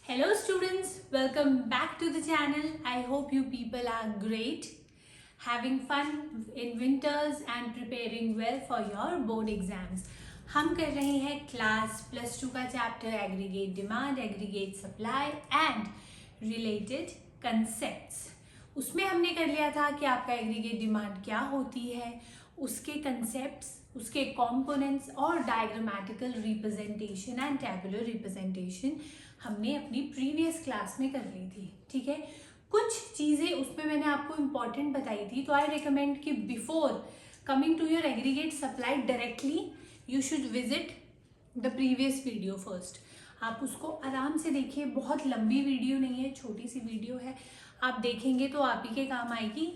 Hello students, welcome back to the channel. I hope you people are great, having fun in winters and preparing well for your board exams. हम कर रहे हैं class +2 का chapter aggregate demand, aggregate supply and related concepts. उसमें हमने कर लिया था कि आपका एग्रीगेट डिमांड क्या होती है, उसके कंसेप्ट्स, उसके कंपोनेंट्स और diagrammatical representation and tabular representation हमने अपनी प्रीवियस क्लास में कर ली थी। ठीक है, कुछ चीज़ें उसमें मैंने आपको इम्पॉर्टेंट बताई थी, तो आई रिकमेंड कि before coming to your aggregate supply directly you should visit the previous video first. आप उसको आराम से देखिए, बहुत लंबी वीडियो नहीं है, छोटी सी वीडियो है, आप देखेंगे तो आप ही के काम आएगी।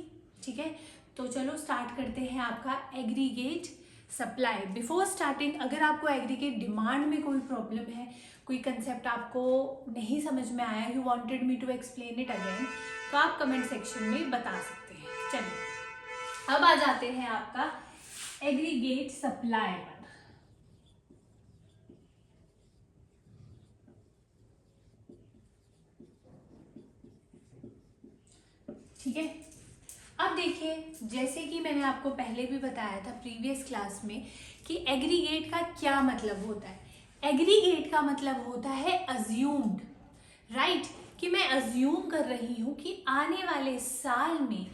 ठीक है, तो चलो स्टार्ट करते हैं आपका एग्रीगेट सप्लाई। बिफोर स्टार्टिंग, अगर आपको एग्रीगेट डिमांड में कोई प्रॉब्लम है, कोई कंसेप्ट आपको नहीं समझ में आया, you wanted me to explain it again, तो आप कमेंट सेक्शन में बता सकते हैं। चलिए अब आ जाते हैं आपका एग्रीगेट सप्लाई पर। ठीक है, अब देखिए, जैसे कि मैंने आपको पहले भी बताया था प्रीवियस क्लास में कि एग्रीगेट का क्या मतलब होता है। एग्रीगेट का मतलब होता है अज्यूम्ड, राइट, कि मैं अज्यूम कर रही हूं कि आने वाले साल में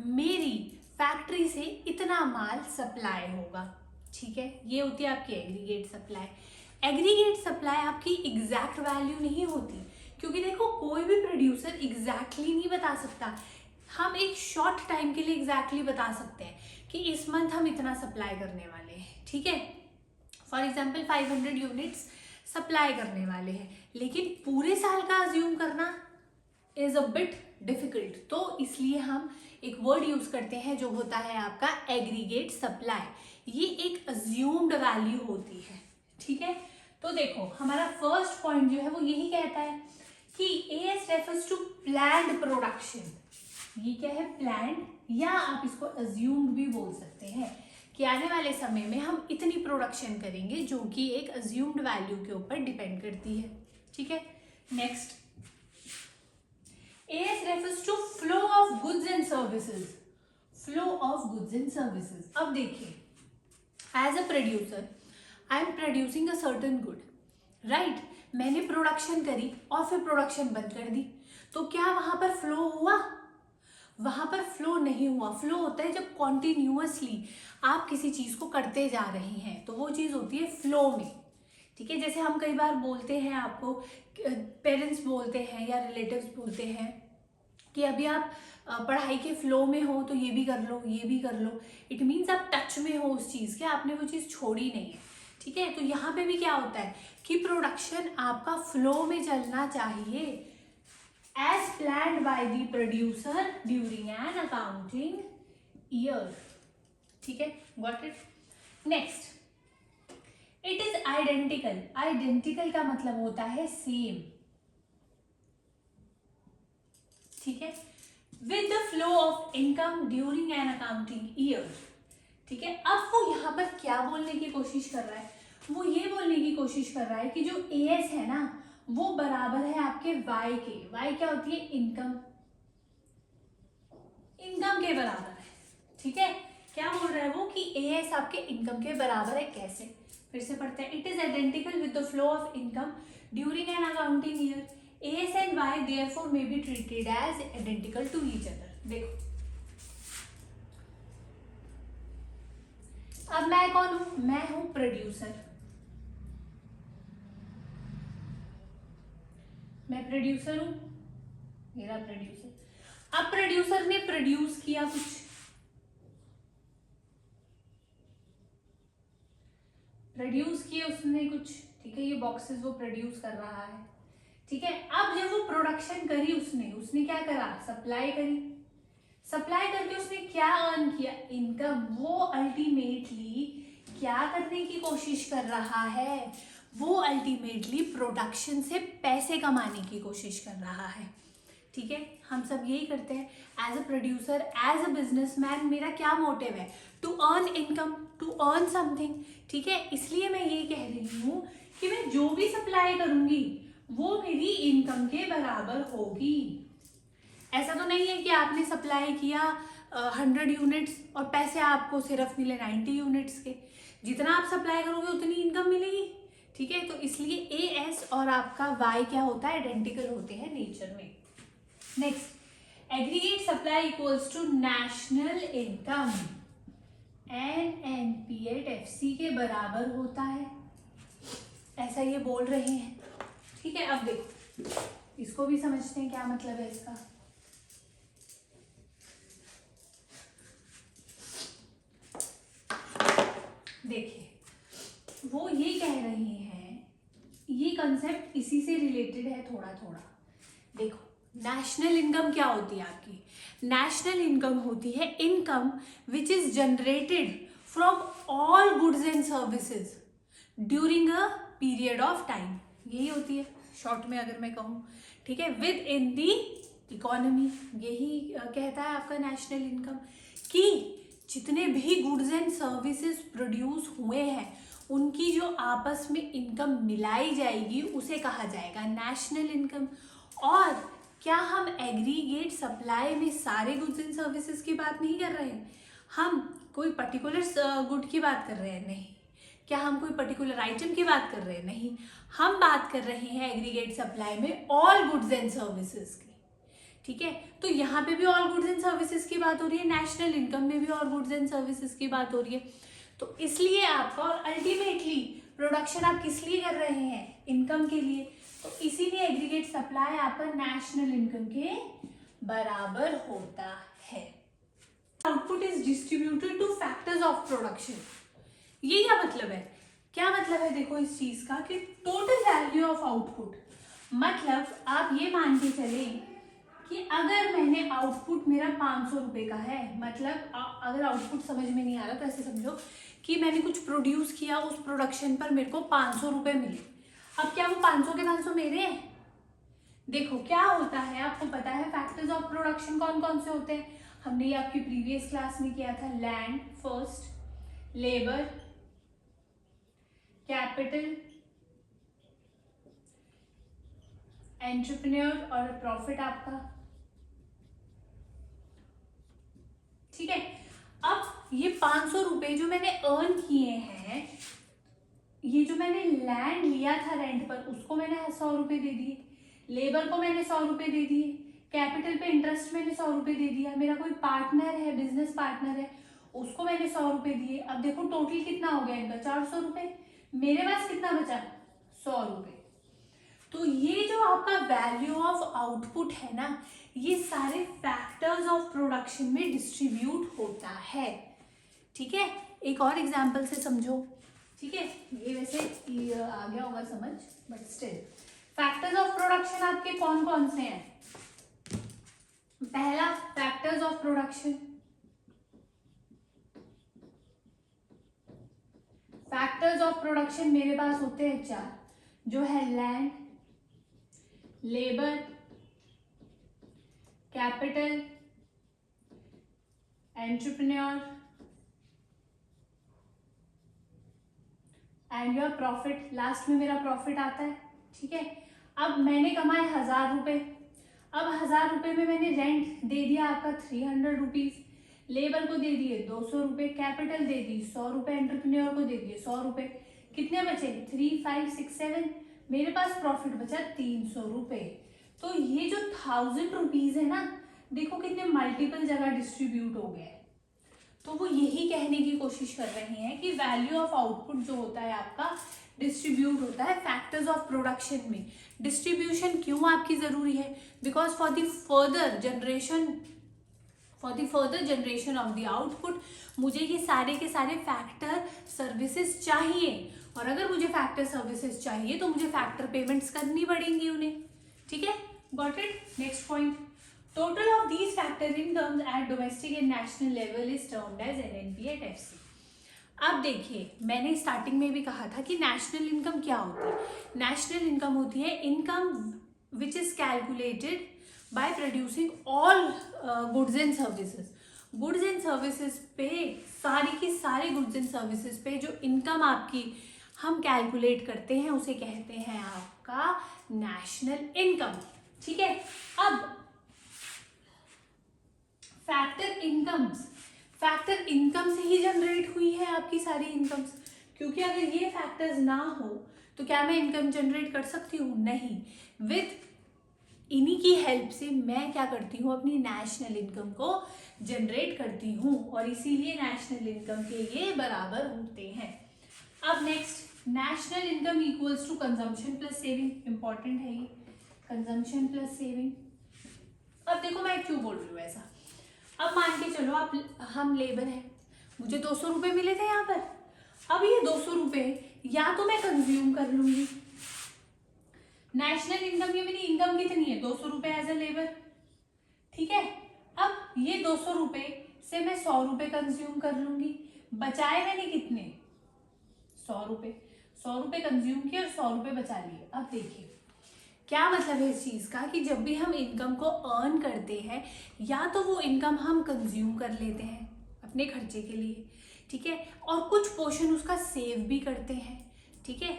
मेरी फैक्ट्री से इतना माल सप्लाई होगा। ठीक है, ये होती है आपकी एग्रीगेट सप्लाई। एग्रीगेट सप्लाई आपकी एग्जैक्ट वैल्यू नहीं होती, क्योंकि देखो कोई भी प्रोड्यूसर एग्जैक्टली नहीं बता सकता। हम एक शॉर्ट टाइम के लिए एग्जैक्टली बता सकते हैं कि इस मंथ हम इतना सप्लाई करने वाले हैं। ठीक है, फॉर एग्जाम्पल 500 यूनिट्स सप्लाई करने वाले हैं, लेकिन पूरे साल का अज्यूम करना इज अ बिट डिफिकल्ट, तो इसलिए हम एक वर्ड यूज करते हैं जो होता है आपका एग्रीगेट सप्लाई। ये एक अज्यूम्ड वैल्यू होती है। ठीक है, तो देखो हमारा फर्स्ट पॉइंट जो है वो यही कहता है कि AS refers to planned production. ये क्या है? प्लान्ड, या आप इसको अज्यूम्ड भी बोल सकते हैं कि आने वाले समय में हम इतनी प्रोडक्शन करेंगे, जो कि एक अज्यूम्ड वैल्यू के ऊपर डिपेंड करती है। ठीक है, next, AS refers to flow of goods and services. Flow of goods and services, अब देखिए, as a producer I am producing a certain good, right, मैंने प्रोडक्शन करी और फिर प्रोडक्शन बंद कर दी, तो क्या वहां पर फ्लो हुआ? वहां पर फ्लो नहीं हुआ। फ्लो होता है जब कॉन्टिन्यूअसली आप किसी चीज को करते जा रहे हैं, तो वो चीज होती है फ्लो में। ठीक है, जैसे हम कई बार बोलते हैं, आपको पेरेंट्स बोलते हैं या रिलेटिव्स बोलते हैं कि अभी आप पढ़ाई के फ्लो में हो, तो ये भी कर लो, ये भी कर लो। इट मीन्स आप टच में हो उस चीज के, आपने वो चीज छोड़ी नहीं है। ठीक है, तो यहाँ पे भी क्या होता है कि प्रोडक्शन आपका फ्लो में चलना चाहिए, as planned by the producer during an accounting year. ठीक है, got it? Next, it is identical. Identical का मतलब होता है सेम। ठीक है, with the flow of income during an accounting year. ठीक है, अब वो यहाँ पर क्या बोलने की कोशिश कर रहा है? वो ये बोलने की कोशिश कर रहा है कि जो एएस है ना, वो बराबर है आपके वाई के। वाई क्या होती है? इनकम। इनकम के बराबर है। ठीक है, क्या बोल रहा है वो कि एएस आपके इनकम के बराबर है। कैसे? फिर से पढ़ते हैं। It is identical with the flow of income during an accounting year. AS and Y therefore may be treated as identical to each other. देखो, अब मैं कौन हूं? मैं हूं प्रोड्यूसर। मैं प्रोड्यूसर हूं, मेरा प्रोड्यूसर। अब प्रोड्यूसर ने प्रोड्यूस किया कुछ, प्रोड्यूस किए उसने कुछ। ठीक है, ये बॉक्सेस वो प्रोड्यूस कर रहा है। ठीक है, अब जब वो प्रोडक्शन करी उसने क्या करा? सप्लाई करी। सप्लाई करके उसने क्या अर्न किया? इनकम। वो अल्टीमेटली क्या करने की कोशिश कर रहा है? वो अल्टीमेटली प्रोडक्शन से पैसे कमाने की कोशिश कर रहा है। ठीक है, हम सब यही करते हैं as a producer, as a businessman. मेरा क्या मोटिव है? To earn income, to earn something. ठीक है, इसलिए मैं ये कह रही हूँ कि मैं जो भी सप्लाई करूंगी वो मेरी इनकम के बराबर होगी। ऐसा तो नहीं है कि आपने सप्लाई किया 100 यूनिट्स और पैसे आपको सिर्फ मिले 90 यूनिट्स के। जितना आप सप्लाई करोगे उतनी इनकम मिलेगी, ठीक है। तो इसलिए ए एस और आपका वाई क्या होता है, आइडेंटिकल होते हैं नेचर में। Next, aggregate supply equals to national income, NNP/FC के बराबर होता है, ऐसा ये बोल रहे हैं, ठीक है। अब देखो इसको भी समझते हैं क्या मतलब है इसका। देखिए वो ये कह रहे हैं, ये कंसेप्ट इसी से रिलेटेड है थोड़ा थोड़ा। देखो नेशनल इनकम क्या होती है आपकी, नेशनल इनकम होती है income which is generated from all goods and services during a period of time, यही होती है शॉर्ट में अगर मैं कहूँ, ठीक है। विद इन दी इकोनॉमी, यही कहता है आपका नेशनल इनकम, कि जितने भी गुड्स एंड सर्विसेज प्रोड्यूस हुए हैं उनकी जो आपस में इनकम मिलाई जाएगी उसे कहा जाएगा नेशनल इनकम। और क्या हम एग्रीगेट सप्लाई में सारे गुड्स एंड सर्विसेज की बात नहीं कर रहे हैं, हम कोई पर्टिकुलर गुड की बात कर रहे हैं, नहीं। क्या हम कोई पर्टिकुलर आइटम की बात कर रहे हैं, नहीं। हम बात कर रहे हैं एग्रीगेट सप्लाई में ऑल गुड्स एंड सर्विसेज की, ठीक है। तो यहाँ पे भी ऑल गुड्स एंड सर्विसेज की बात हो रही है, नेशनल इनकम में भी ऑल गुड्स एंड सर्विसेज की बात हो रही है। तो इसलिए आपका, और अल्टीमेटली प्रोडक्शन आप किस लिए कर रहे हैं, इनकम के लिए, तो इसीलिए एग्रीगेट सप्लाई आपका नेशनल इनकम के बराबर होता है। Output is distributed two factors of production, ये क्या मतलब है, क्या मतलब है देखो इस चीज का, कि टोटल वैल्यू ऑफ आउटपुट, मतलब आप ये मान के चले कि अगर मैंने आउटपुट मेरा 500 रुपये का है, मतलब अगर आउटपुट समझ में नहीं आ रहा तो ऐसे समझो कि मैंने कुछ प्रोड्यूस किया, उस प्रोडक्शन पर मेरे को 500 रुपये मिले। अब क्या वो 500 के 500 मेरे हैं? देखो क्या होता है, आपको पता है फैक्टर्स ऑफ प्रोडक्शन कौन कौन से होते हैं, हमने ये आपकी प्रीवियस क्लास में किया था। Land first, labour, capital, entrepreneur और प्रॉफिट आपका, ठीक है। अब ये 500 रुपए जो मैंने अर्न किए हैं, ये जो मैंने लैंड लिया था रेंट पर उसको मैंने 100 रुपए दे दिए, लेबर को मैंने 100 रुपए दे दिए, कैपिटल पे इंटरेस्ट मैंने 100 रुपए दे दिया, मेरा कोई पार्टनर है, बिजनेस पार्टनर है, उसको मैंने 100 रुपए दिए। अब देखो टोटल कितना हो गया इनका, 400 रुपए। मेरे पास कितना बचा, 100 रुपए। तो ये जो आपका वैल्यू ऑफ आउटपुट है ना, ये सारे फैक्टर्स ऑफ प्रोडक्शन में डिस्ट्रीब्यूट होता है, ठीक है। एक और एग्जांपल से समझो, ठीक है। ये वैसे आ गया होगा समझ, but still factors of production आपके कौन कौन से हैं। पहला factors of production, factors of production मेरे पास होते हैं 4, जो है land, labour, capital, entrepreneur and your profit. Last में मेरा प्रॉफिट आता है, ठीक है। अब मैंने कमाए 1000 रुपए, अब 1000 रुपए में मैंने रेंट दे दिया आपका 300 रुपीज, लेबर को दे दिए 200 रुपए, कैपिटल दे दी 100 रुपए, एंटरप्रेन्योर को दे दिए 100 रुपए। कितने बचे, 3, 5, 6, 7, मेरे पास प्रॉफिट बचा 300 रुपए। तो ये जो 1000 रुपीज है ना, देखो कितने मल्टीपल जगह डिस्ट्रीब्यूट हो गए। तो वो यही कहने की कोशिश कर रहे हैं कि वैल्यू ऑफ आउटपुट जो होता है आपका डिस्ट्रीब्यूट होता है फैक्टर्स ऑफ प्रोडक्शन में। डिस्ट्रीब्यूशन क्यों आपकी जरूरी है, because for the further generation of the output मुझे ये सारे के सारे फैक्टर सर्विसेज चाहिए, और अगर मुझे फैक्टर सर्विसेज चाहिए तो मुझे फैक्टर पेमेंट्स करनी पड़ेंगी उन्हें, ठीक है। Got it. Next point, total of these factor incomes at domestic and national level is termed as NNP/FC। अब देखिए मैंने स्टार्टिंग में भी कहा था कि नेशनल इनकम क्या होती है। नेशनल इनकम होती है income which is calculated by producing all goods and services. Goods and services पे, सारी की सारे गुड्स एंड सर्विसेज पे जो इनकम आपकी हम कैलकुलेट करते हैं उसे कहते हैं आपका आपका नेशनल इनकम। ठीक है, अब फैक्टर इनकम से ही जनरेट हुई है आपकी सारी इनकम्स, क्योंकि अगर ये फैक्टर्स ना हो तो क्या मैं इनकम जनरेट कर सकती हूँ? नहीं। विथ इन्हीं की हेल्प से मैं क्या करती हूँ, अपनी नेशनल इनकम को जनरेट करती हूँ, और इसीलिए नेशनल इनकम के ये बराबर होते हैं। अब next, national income equals to consumption plus saving. Important है ये, कंजम्पशन प्लस सेविंग। अब देखो मैं क्यों बोल रही हूँ ऐसा। अब मान के चलो हम लेबर हैं, मुझे 200 रुपये मिले थे यहाँ पर। अब ये 200 रुपये या तो मैं कंज्यूम कर लूंगी, नेशनल इनकम, ये मेरी इनकम कितनी है? 200 रुपये एज ए लेबर। ठीक है, अब ये 200 रुपये से मैं 100 रुपये कंज्यूम कर लूंगी, बचाए मैंने कितने? 100 रुपये। 100 रुपये कंज्यूम किए और 100 रुपये बचा लिए। अब देखिए क्या मतलब है इस चीज़ का, कि जब भी हम इनकम को अर्न करते हैं, या तो वो इनकम हम कंज्यूम कर लेते हैं अपने खर्चे के लिए, ठीक है, और कुछ पोर्शन उसका सेव भी करते हैं। ठीक है,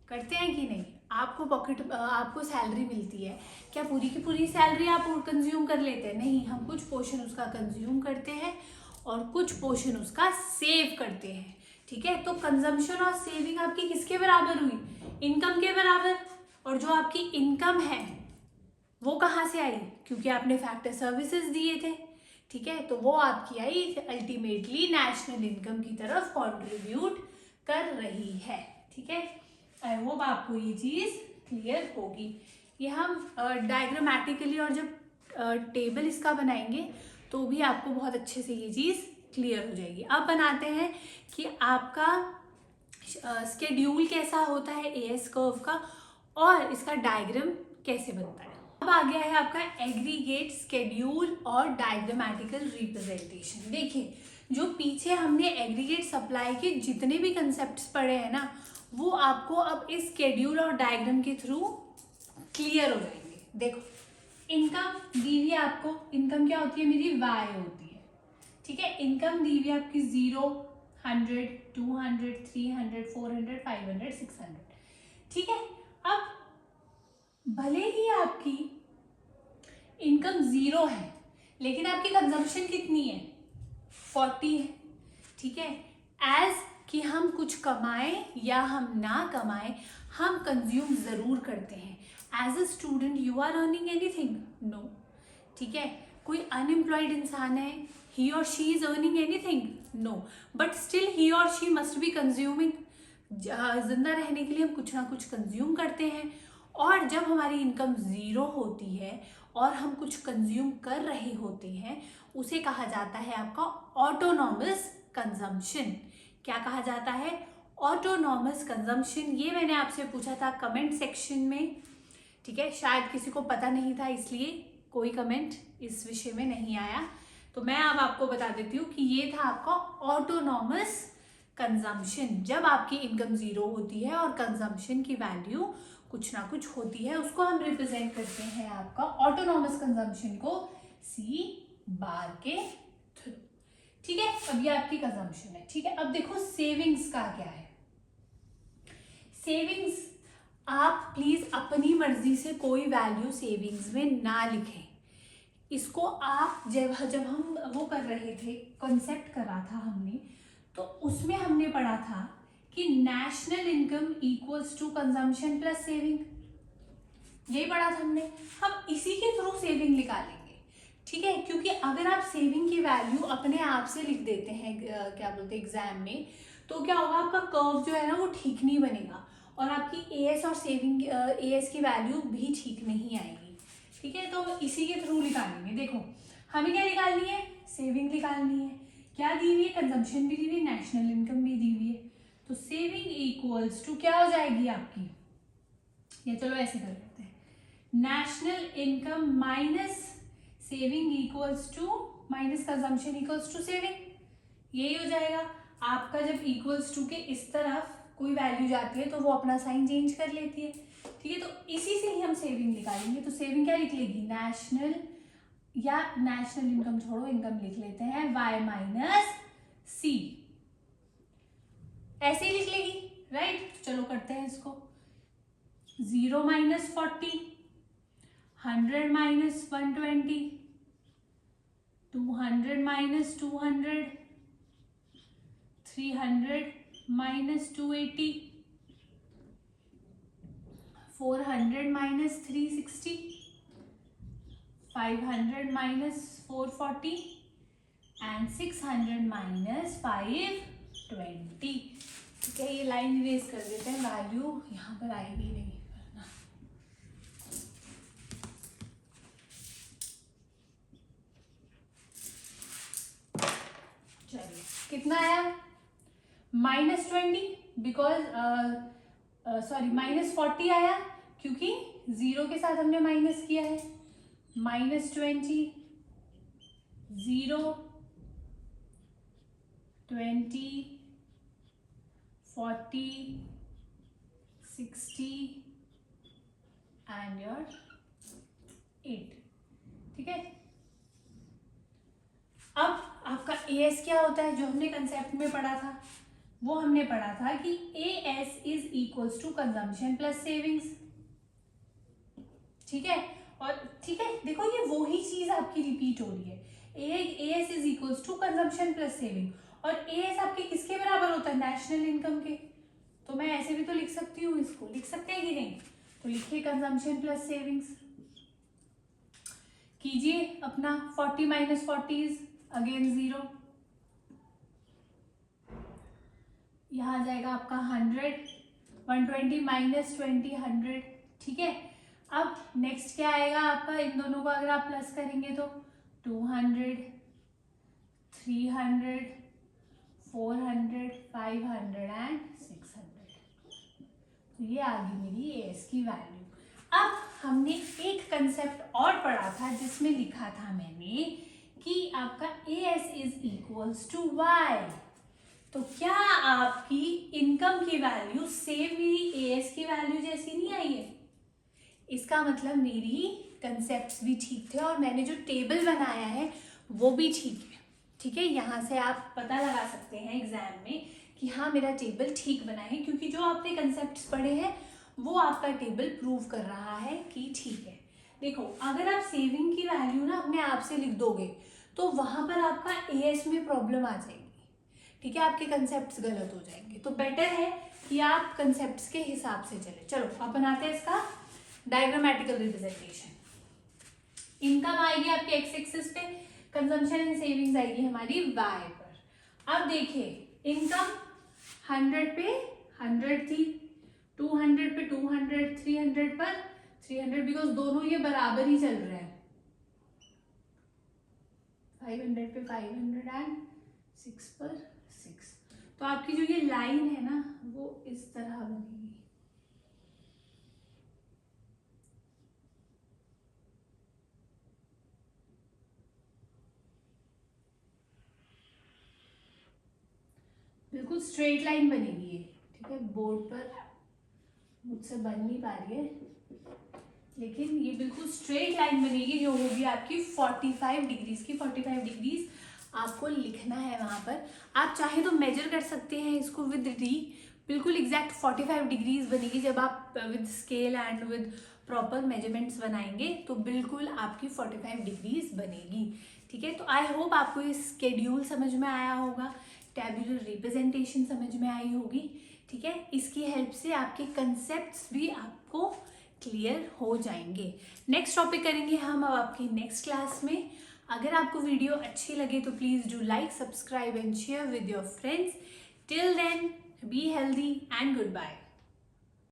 करते हैं कि नहीं? आपको सैलरी मिलती है, क्या पूरी की पूरी सैलरी आप कंज्यूम कर लेते हैं? नहीं, हम कुछ पोर्शन उसका कंज्यूम करते हैं और कुछ पोर्शन उसका सेव करते हैं। ठीक है, तो कंजम्पशन और सेविंग आपकी किसके बराबर हुई? इनकम के बराबर। और जो आपकी इनकम है वो कहाँ से आई? क्योंकि आपने फैक्टर सर्विसेज दिए थे। ठीक है, तो वो आपकी आई अल्टीमेटली नेशनल इनकम की तरफ कंट्रीब्यूट कर रही है। ठीक है, आई होप आपको ये चीज़ क्लियर होगी। ये हम डायग्रामेटिकली और जब टेबल इसका बनाएंगे तो भी आपको बहुत अच्छे से ये चीज़ क्लियर हो जाएगी। अब बनाते हैं कि आपका स्केड्यूल कैसा होता है एएस कर्व का, और इसका डायग्राम कैसे बनता है। अब आ गया है आपका एग्रीगेट, स्केड्यूल और डायग्रामेटिकल रिप्रेजेंटेशन। देखिए, जो पीछे हमने एग्रीगेट सप्लाई के जितने भी कंसेप्ट्स पढ़े हैं ना, वो आपको अब इस स्केड्यूल और डायग्राम के थ्रू क्लियर हो जाएंगे। देखो, इनकम दी हुई है आपको, इनकम क्या होती है मेरी? वाई होती है। ठीक है, इनकम दी हुई है आपकी 0, 100, 200, 300, 400, 500, 600। ठीक है, अब भले ही आपकी इनकम 0 है, लेकिन आपकी कंजम्पशन कितनी है? 40 है। ठीक है, एज कि हम कुछ कमाएं या हम ना कमाएं, हम कंज्यूम जरूर करते हैं। As a student you are earning anything? No. ठीक है, कोई अनएम्प्लॉयड इंसान है, he or she is earning anything? No, but still he or she must be consuming. जिंदा रहने के लिए हम कुछ ना कुछ कंज्यूम करते हैं, और जब हमारी इनकम 0 होती है और हम कुछ कंज्यूम कर रहे होते हैं, उसे कहा जाता है आपका ऑटोनॉमस कंजम्पशन। क्या कहा जाता है? Autonomous consumption. ये मैंने आपसे पूछा था कमेंट सेक्शन में। ठीक है, शायद किसी को पता नहीं था, इसलिए कोई कमेंट इस विषय में नहीं आया, तो मैं अब आपको बता देती हूँ कि ये था आपका ऑटोनॉमस कंजम्पशन। जब आपकी इनकम 0 होती है और कंजम्पशन की वैल्यू कुछ ना कुछ होती है, उसको हम रिप्रेजेंट करते हैं आपका ऑटोनॉमस कंजम्पशन को सी बार के थ्रू। ठीक है, अब ये आपकी कंजम्पशन है। ठीक है, अब देखो सेविंग्स का क्या है। सेविंग्स आप प्लीज अपनी मर्जी से कोई वैल्यू सेविंग्स में ना लिखें। इसको आप जब हम वो कर रहे थे, कॉन्सेप्ट करा था हमने, तो उसमें हमने पढ़ा था कि national income equals to consumption plus saving. यही पढ़ा था हमने। हम इसी के थ्रू सेविंग निकालेंगे। ठीक है, क्योंकि अगर आप सेविंग की वैल्यू अपने आप से लिख देते हैं क्या बोलते हैं एग्जाम में, तो क्या होगा, आपका कर्व जो है ना वो ठीक नहीं बनेगा, और आपकी एएस और सेविंग एएस की वैल्यू भी ठीक नहीं आएगी। ठीक है, तो इसी के थ्रू निकालेंगे। देखो, हमें क्या निकालनी है? सेविंग निकालनी है। क्या दी हुई है? कंजम्पशन भी दी हुई है, नेशनल इनकम भी दी हुई है। तो सेविंग इक्वल्स टू क्या हो जाएगी आपकी? या चलो ऐसे कर लेते हैं, national income minus saving equals to minus consumption equals to saving. यही हो जाएगा आपका। जब इक्वल्स टू के इस तरफ कोई वैल्यू जाती है तो वो अपना साइन चेंज कर लेती है। ठीक है, तो इसी से ही हम सेविंग निकालेंगे। तो सेविंग क्या लिख लेगी? नेशनल, या नेशनल इनकम छोड़ो, इनकम लिख लेते हैं y माइनस सी, ऐसे ही लिख लेगी। राइट, चलो करते हैं इसको। 0 minus 40, 100 minus 120, 200 minus 200, 300 minus 280, 400 minus 360, 500 minus 440 and 600 minus 520. ठीक है, ये लाइन इरेज कर देते हैं, वैल्यू यहाँ पर आएगी नहीं वरना। चलिए कितना आया, -20 बिकॉज -40 आया क्योंकि 0 के साथ हमने माइनस किया है। -20, 0, 20, 40, 60 and your 8। ठीक है, अब आपका AS क्या होता है, जो हमने कंसेप्ट में पढ़ा था वो हमने पढ़ा था कि AS is equals to consumption plus savings. ठीक है, और ठीक है देखो ये वही चीज आपकी रिपीट हो रही है। AS is equals to consumption plus saving, और AS आपके किसके बराबर होता है, नेशनल इनकम के। तो मैं ऐसे भी तो लिख सकती हूँ, इसको लिख सकते हैं कि नहीं, तो लिखिए कंजम्पशन प्लस सेविंग्स। कीजिए अपना 40 minus 40 इज अगेन 0, यहाँ आ जाएगा आपका 100, 120 minus 20, 100। ठीक है, अब नेक्स्ट क्या आएगा आपका, इन दोनों को अगर आप प्लस करेंगे तो 200, 300, 400, 500 एंड 600। तो ये आ गई मेरी AS की वैल्यू। अब हमने एक कंसेप्ट और पढ़ा था जिसमें लिखा था मैंने कि आपका AS is equals to Y। तो क्या आपकी इनकम की वैल्यू सेम मेरी AS की वैल्यू जैसी नहीं आई है? इसका मतलब मेरी कंसेप्ट्स भी ठीक थे और मैंने जो टेबल बनाया है वो भी ठीक है। ठीक है, यहाँ से आप पता लगा सकते हैं एग्जाम में कि हाँ मेरा टेबल ठीक बना है, क्योंकि जो आपने कंसेप्ट्स पढ़े हैं वो आपका टेबल प्रूव कर रहा है कि ठीक है। देखो अगर आप सेविंग की वैल्यू ना अपने आप से लिख दोगे तो वहाँ पर आपका AS में प्रॉब्लम आ जाएगी। ठीक है, आपके कंसेप्ट्स गलत हो जाएंगे। तो बेटर है कि आप कंसेप्ट्स के हिसाब से चले। चलो अब बनाते हैं इसका डायग्रामेटिकल रिप्रेजेंटेशन। इनकम आएगी आपके एक्स एक्सिस पे, कंजम्पशन एंड सेविंग्स आएगी हमारी वाई पर। अब देखिए इनकम 100 पे 100 थी, 200 पे 200, 300 पर 300, बिकॉज दोनों ये बराबर ही चल रहे हैं। 500 पे 500 एंड 6 पर 6। तो आपकी जो ये लाइन है ना वो इस तरह बनेगी। बिल्कुल स्ट्रेट लाइन बनेगी ये। ठीक है, बोर्ड पर मुझसे बन नहीं पा रही है, लेकिन ये बिल्कुल स्ट्रेट लाइन बनेगी जो होगी आपकी 45 डिग्रीज की। 45 डिग्रीज आपको लिखना है वहां पर। आप चाहे तो मेजर कर सकते हैं इसको विद डी, बिल्कुल एग्जैक्ट 45 डिग्रीज बनेगी। जब आप with scale and with proper measurements बनाएंगे तो बिल्कुल आपकी 45 डिग्रीज बनेगी। ठीक है, तो आई होप आपको ये स्केड्यूल समझ में आया होगा, टैब्यूलर रिप्रेजेंटेशन समझ में आई होगी। ठीक है, इसकी हेल्प से आपके कंसेप्ट्स भी आपको क्लियर हो जाएंगे। नेक्स्ट टॉपिक करेंगे हम अब आपकी नेक्स्ट क्लास में। अगर आपको वीडियो अच्छी लगे तो please do like, subscribe and share with your friends. Till then be healthy and good bye.